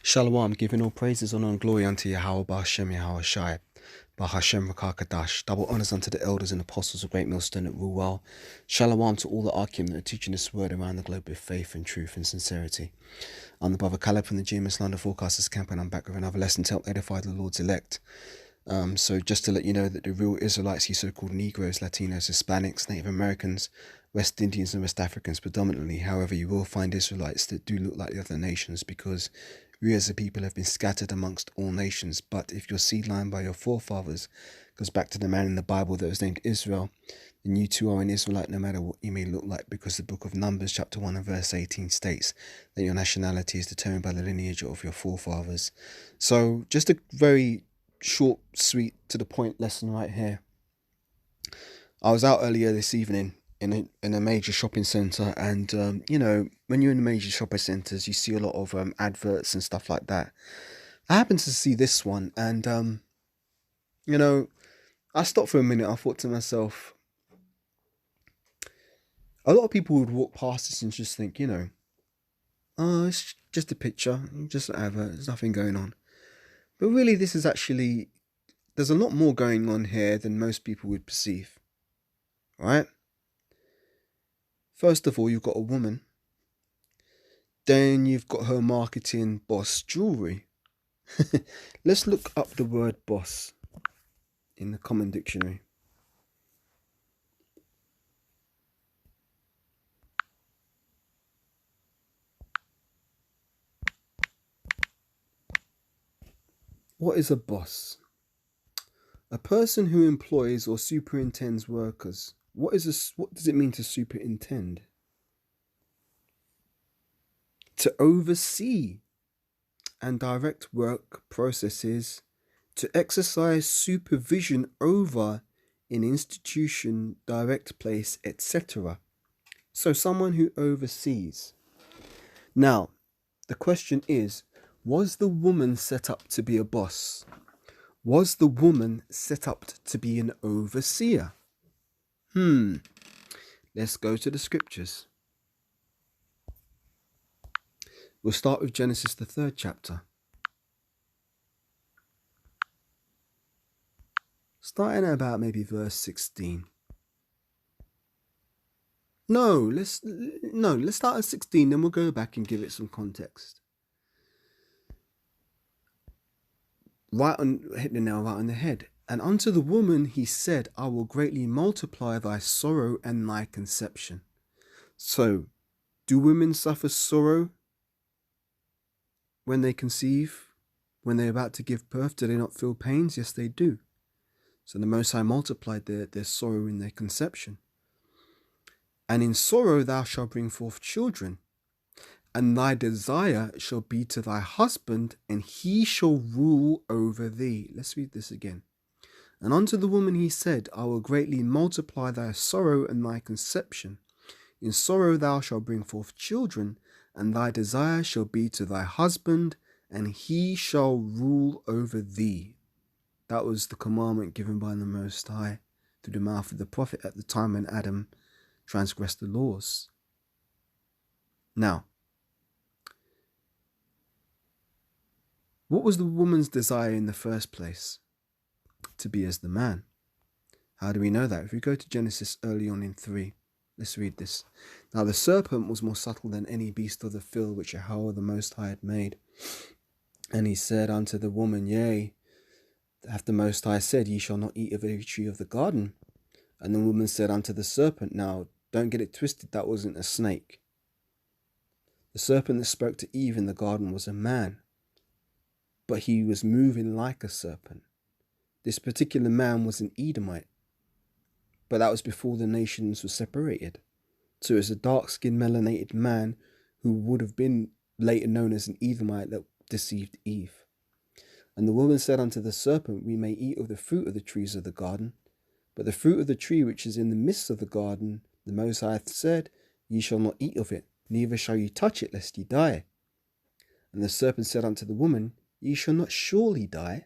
Shalom, giving all praises, honor, and glory unto Yahweh, Ba'ashem, Yahweh Shai, Ba'ashem, Rakah Kadash. Double honors unto the elders and apostles of Great Millstone that rule well. Shalom to all the Arkim that are teaching this word around the globe with faith and truth and sincerity. I'm the brother Caleb from the GMS London Forecasters Camp, and I'm back with another lesson to help edify the Lord's elect. So just to let you know that the real Israelites, you so-called Negroes, Latinos, Hispanics, Native Americans, West Indians and West Africans predominantly. However, you will find Israelites that do look like the other nations because we as a people have been scattered amongst all nations. But if your seed line by your forefathers goes back to the man in the Bible that was named Israel, then you too are an Israelite no matter what you may look like, because the book of Numbers chapter 1 and verse 18 states that your nationality is determined by the lineage of your forefathers. So just a very short, sweet, to the point lesson right here. I was out earlier this evening in a major shopping centre, and you know, when you're in the major shopping centres, you see a lot of adverts and stuff like that. I happened to see this one, and you know, I stopped for a minute. I thought to myself, a lot of people would walk past this and just think, you know, oh, it's just a picture, just an advert, there's nothing going on. But really, this is actually, there's a lot more going on here than most people would perceive, right? First of all, you've got a woman. Then you've got her marketing Boss Jewelry. Let's look up the word boss in the common dictionary. What is a boss? A person who employs or superintends workers. What does it mean to superintend? To oversee and direct work processes, to exercise supervision over an institution, direct place, etc. So someone who oversees. Now, the question is, was the woman set up to be a boss? Was the woman set up to be an overseer? Let's go to the scriptures. We'll start with Genesis, the 3rd chapter. Starting at about maybe verse 16. No, let's start at 16, then we'll go back and give it some context. Hit the nail right on the head. And unto the woman he said, I will greatly multiply thy sorrow and thy conception. So, do women suffer sorrow when they conceive? When they're about to give birth, do they not feel pains? Yes, they do. So the Most High multiplied their sorrow in their conception. And in sorrow thou shalt bring forth children, and thy desire shall be to thy husband, and he shall rule over thee. Let's read this again. And unto the woman he said, I will greatly multiply thy sorrow and thy conception. In sorrow thou shalt bring forth children, and thy desire shall be to thy husband, and he shall rule over thee. That was the commandment given by the Most High through the mouth of the prophet at the time when Adam transgressed the laws. Now, what was the woman's desire in the first place? To be as the man. How do we know that? If we go to Genesis early on in 3, let's read this. Now the serpent was more subtle than any beast of the field which Yahweh the Most High had made. And he said unto the woman, Yea, hath the Most High said, Ye shall not eat of every tree of the garden? And the woman said unto the serpent, now don't get it twisted, that wasn't a snake. The serpent that spoke to Eve in the garden was a man, but he was moving like a serpent. This particular man was an Edomite, but that was before the nations were separated. So it's a dark-skinned, melanated man who would have been later known as an Edomite that deceived Eve. And the woman said unto the serpent, We may eat of the fruit of the trees of the garden, but the fruit of the tree which is in the midst of the garden, the Most High hath said, Ye shall not eat of it, neither shall ye touch it, lest ye die. And the serpent said unto the woman, Ye shall not surely die.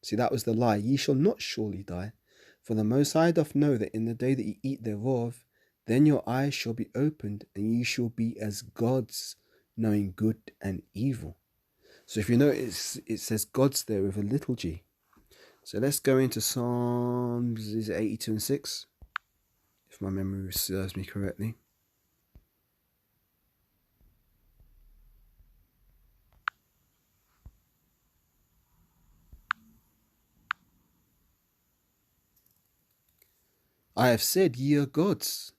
See, that was the lie. Ye shall not surely die. For the Most High doth know that in the day that ye eat thereof, then your eyes shall be opened, and ye shall be as gods, knowing good and evil. So if you notice, it says God's there with a little g. So let's go into Psalms, is it 82 and 6? If my memory serves me correctly. I have said, ye are gods,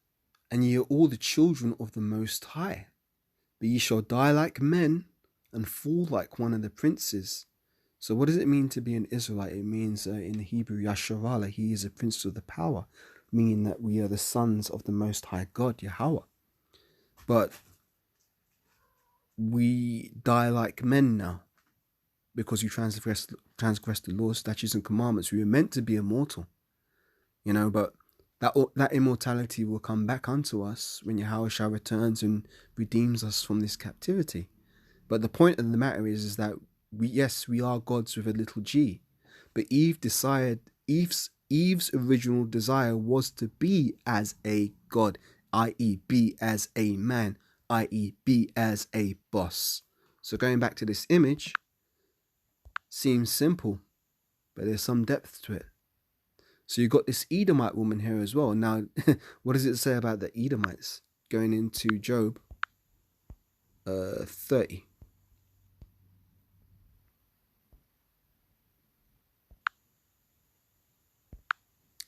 and ye are all the children of the Most High. But ye shall die like men, and fall like one of the princes. So what does it mean to be an Israelite? It means in the Hebrew, Yasharala, he is a prince of the power, meaning that we are the sons of the Most High God, Yahweh. But we die like men now, because we transgress the laws, statutes, and commandments. We were meant to be immortal, but that immortality will come back unto us when Yahweh returns and redeems us from this captivity. But the point of the matter is that we are gods with a little g, but Eve's original desire was to be as a god, i.e. be as a man, i.e. be as a boss. So going back to this image seems simple, but there's some depth to it. So you've got this Edomite woman here as well. Now, what does it say about the Edomites? Going into Job 30.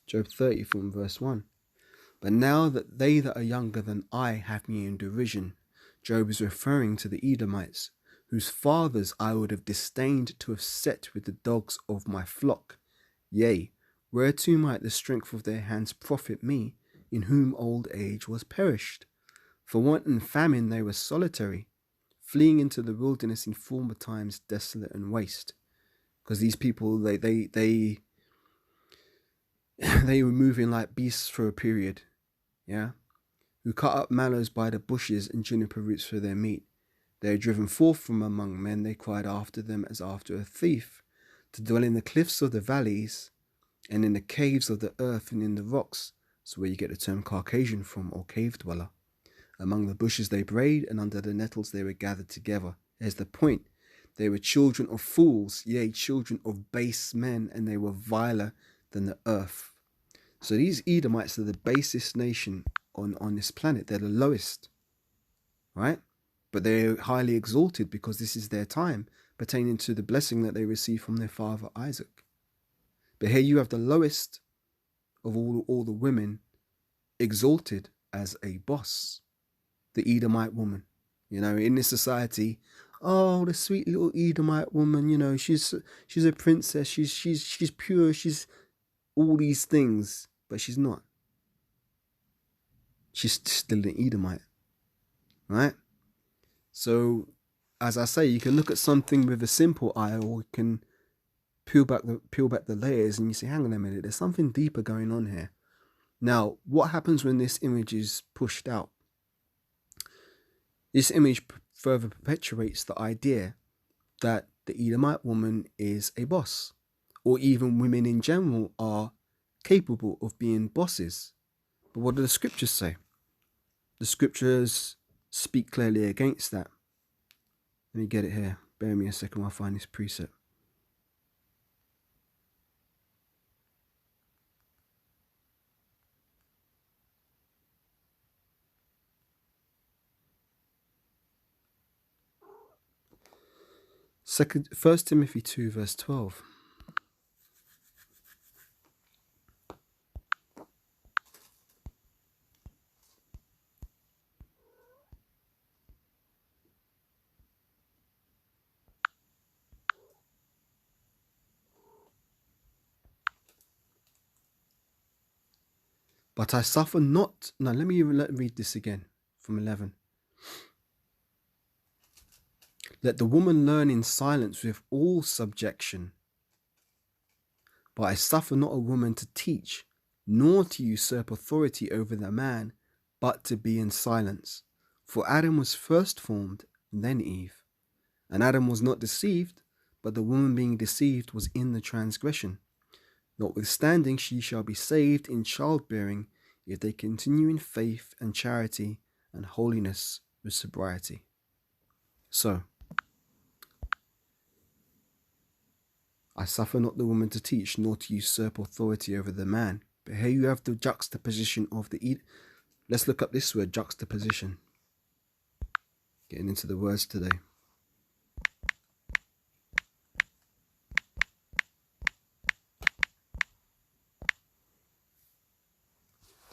Job 30 from verse 1. But now that they that are younger than I have me in derision. Job is referring to the Edomites, whose fathers I would have disdained to have set with the dogs of my flock. Yea, whereto might the strength of their hands profit me, in whom old age was perished? For want and famine they were solitary, fleeing into the wilderness in former times desolate and waste. Because these people, they were moving like beasts for a period, who cut up mallows by the bushes and juniper roots for their meat. They are driven forth from among men, they cried after them as after a thief, to dwell in the cliffs of the valleys, and in the caves of the earth and in the rocks. That's where you get the term Caucasian from, or cave dweller. Among the bushes they brayed, and under the nettles they were gathered together. There's the point. They were children of fools, yea, children of base men, and they were viler than the earth. So these Edomites are the basest nation on this planet. They're the lowest, right? But they're highly exalted because this is their time, pertaining to the blessing that they received from their father Isaac. But here you have the lowest of all the women exalted as a boss, the Edomite woman. In this society, oh, the sweet little Edomite woman, she's a princess, she's pure, she's all these things, but she's not. She's still an Edomite, right? So, as I say, you can look at something with a simple eye, or you can peel back the layers, and you say, hang on a minute, there's something deeper going on here. Now, what happens when this image is pushed out? This image further perpetuates the idea that the Edomite woman is a boss, or even women in general are capable of being bosses. But what do the scriptures say? The scriptures speak clearly against that. Let me get it here. Bear me a second while I find this precept. First Timothy 2 verse 12. But I suffer not. No, let me read this again from 11. Let the woman learn in silence with all subjection. But I suffer not a woman to teach, nor to usurp authority over the man, but to be in silence. For Adam was first formed, then Eve. And Adam was not deceived, but the woman being deceived was in the transgression. Notwithstanding, she shall be saved in childbearing, if they continue in faith and charity and holiness with sobriety. So, I suffer not the woman to teach, nor to usurp authority over the man. But here you have the juxtaposition of the... Let's look up this word, juxtaposition. Getting into the words today.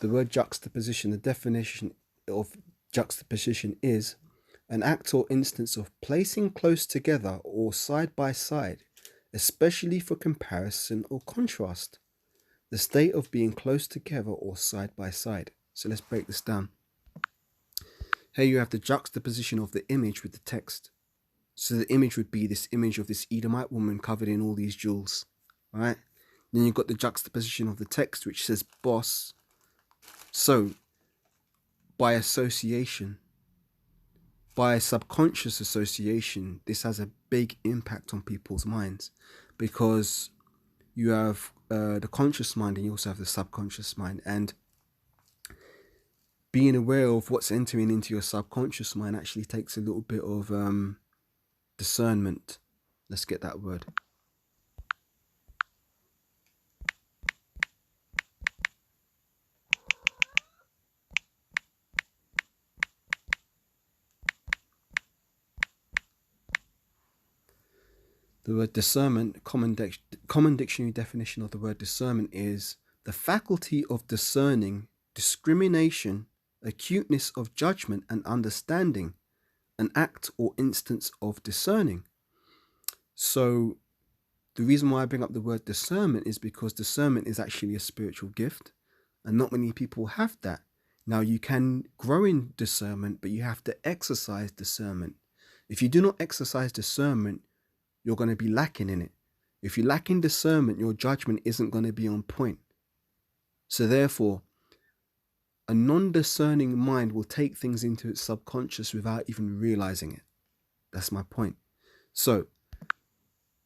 The word juxtaposition, the definition of juxtaposition is an act or instance of placing close together or side by side, especially for comparison or contrast. The state of being close together or side by side. So let's break this down. Here you have the juxtaposition of the image with the text. So the image would be this image of this Edomite woman covered in all these jewels, right? Then you've got the juxtaposition of the text which says boss. So by association, by subconscious association, this has a big impact on people's minds, because you have the conscious mind and you also have the subconscious mind, and being aware of what's entering into your subconscious mind actually takes a little bit of discernment. Let's get that word. The word discernment, common dictionary definition of the word discernment is the faculty of discerning, discrimination, acuteness of judgment and understanding, an act or instance of discerning. So the reason why I bring up the word discernment is because discernment is actually a spiritual gift, and not many people have that. Now, you can grow in discernment, but you have to exercise discernment. If you do not exercise discernment, you're going to be lacking in it. If you lack in discernment, your judgment isn't going to be on point. So therefore, a non-discerning mind will take things into its subconscious without even realizing it. That's my point. So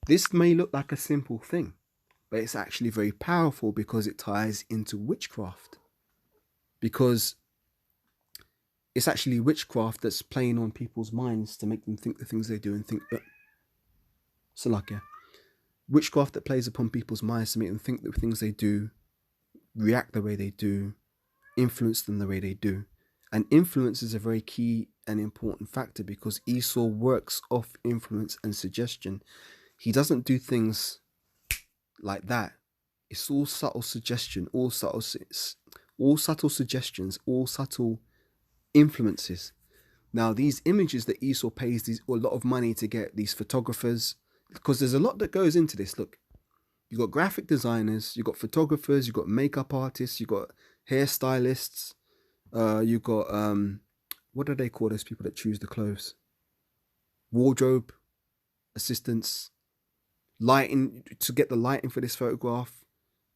this may look like a simple thing, but it's actually very powerful because it ties into witchcraft. Because it's actually witchcraft that's playing on people's minds to make them think the things they do and think that... Salakia. Witchcraft that plays upon people's minds to make them think that things they do, react the way they do, influence them the way they do. And influence is a very key and important factor, because Esau works off influence and suggestion. He doesn't do things like that. It's all subtle suggestion, all subtle suggestions, all subtle influences. Now, these images that Esau pays a lot of money to get, these photographers, because there's a lot that goes into this. Look, you got graphic designers, you got photographers, you got makeup artists, you got hairstylists, you got what do they call those people that choose the clothes? Wardrobe assistants, lighting, to get the lighting for this photograph.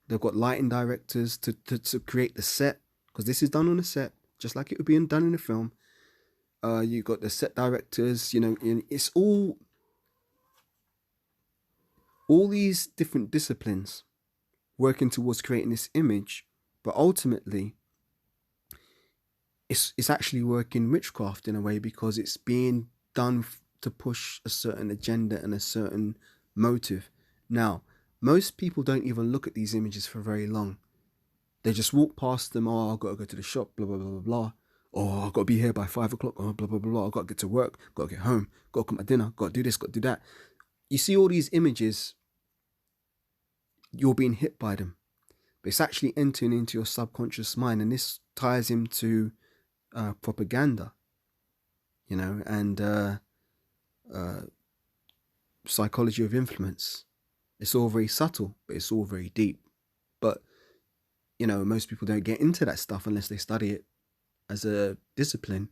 They've got lighting directors to create the set, because this is done on a set, just like it would be done in a film. You got the set directors, you know, and it's all these different disciplines working towards creating this image, but ultimately it's actually working witchcraft in a way, because it's being done to push a certain agenda and a certain motive. Now, most people don't even look at these images for very long. They just walk past them. Oh, I've got to go to the shop, blah, blah, blah, blah, blah. Oh, I've got to be here by 5 o'clock, oh, blah, blah, blah, blah. I've got to get to work, got to get home, got to cook my dinner, got to do this, got to do that. You see all these images, you're being hit by them, but it's actually entering into your subconscious mind, and this ties into propaganda, you know, and psychology of influence. It's all very subtle, but it's all very deep. But, you know, most people don't get into that stuff unless they study it as a discipline.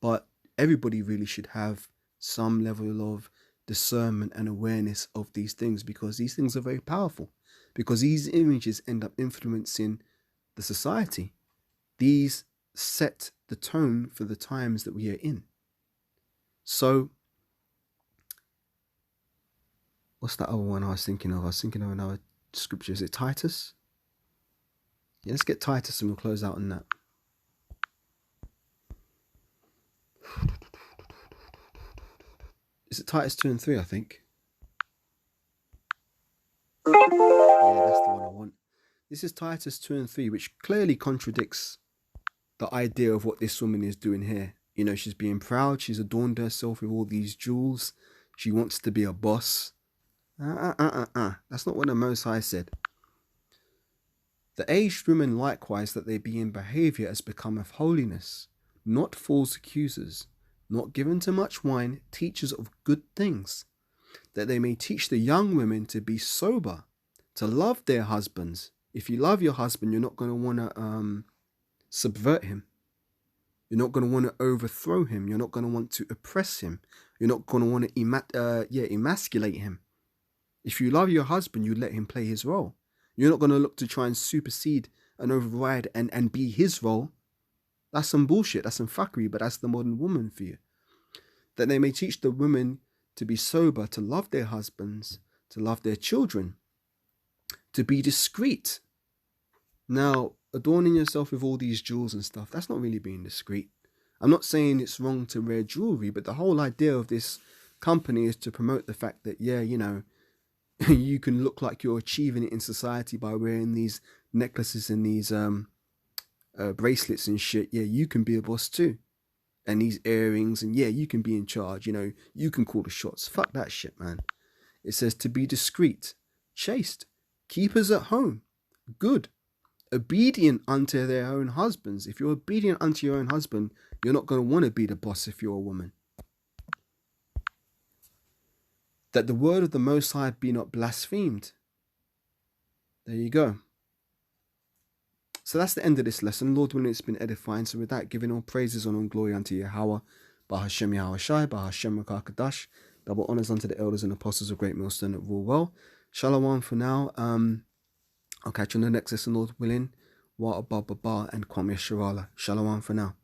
But everybody really should have some level of discernment and awareness of these things, because these things are very powerful, because these images end up influencing the society. These set the tone for the times that we are in. So what's that other one I was thinking of? I was thinking of another scripture. Is it Titus? Yeah, let's get Titus and we'll close out on that. Is it Titus 2 and 3, I think? This is Titus 2 and 3, which clearly contradicts the idea of what this woman is doing here. You know, she's being proud. She's adorned herself with all these jewels. She wants to be a boss. That's not what the Most High said. The aged women likewise, that they be in behaviour as becometh holiness, not false accusers, not given to much wine, teachers of good things, that they may teach the young women to be sober, to love their husbands. If you love your husband, you're not going to want to subvert him. You're not going to want to overthrow him. You're not going to want to oppress him. You're not going to want to emasculate him. If you love your husband, you let him play his role. You're not going to look to try and supersede and override and be his role. That's some bullshit. That's some fuckery, but that's the modern woman for you. That they may teach the women to be sober, to love their husbands, to love their children, to be discreet. Now, adorning yourself with all these jewels and stuff, that's not really being discreet. I'm not saying it's wrong to wear jewelry, but the whole idea of this company is to promote the fact that, yeah, you know, you can look like you're achieving it in society by wearing these necklaces and these bracelets and shit. Yeah, you can be a boss too. And these earrings, and yeah, you can be in charge. You know, you can call the shots. Fuck that shit, man. It says to be discreet, chaste, keepers at home, good, obedient unto their own husbands. If you're obedient unto your own husband, you're not going to want to be the boss if you're a woman. That the word of the Most High be not blasphemed. There you go. So that's the end of this lesson. Lord willing, it's been edifying. So with that, giving all praises, honor and glory unto Yahweh, Bahashem Yahweh Shai, Bahashem Rakakadash. Double honors unto the elders and apostles of Great Millstone that rule well. Shalom for now. I'll catch you on the next lesson, Lord willing. Wa ba ba ba and Kwame Sharala. Shalom for now.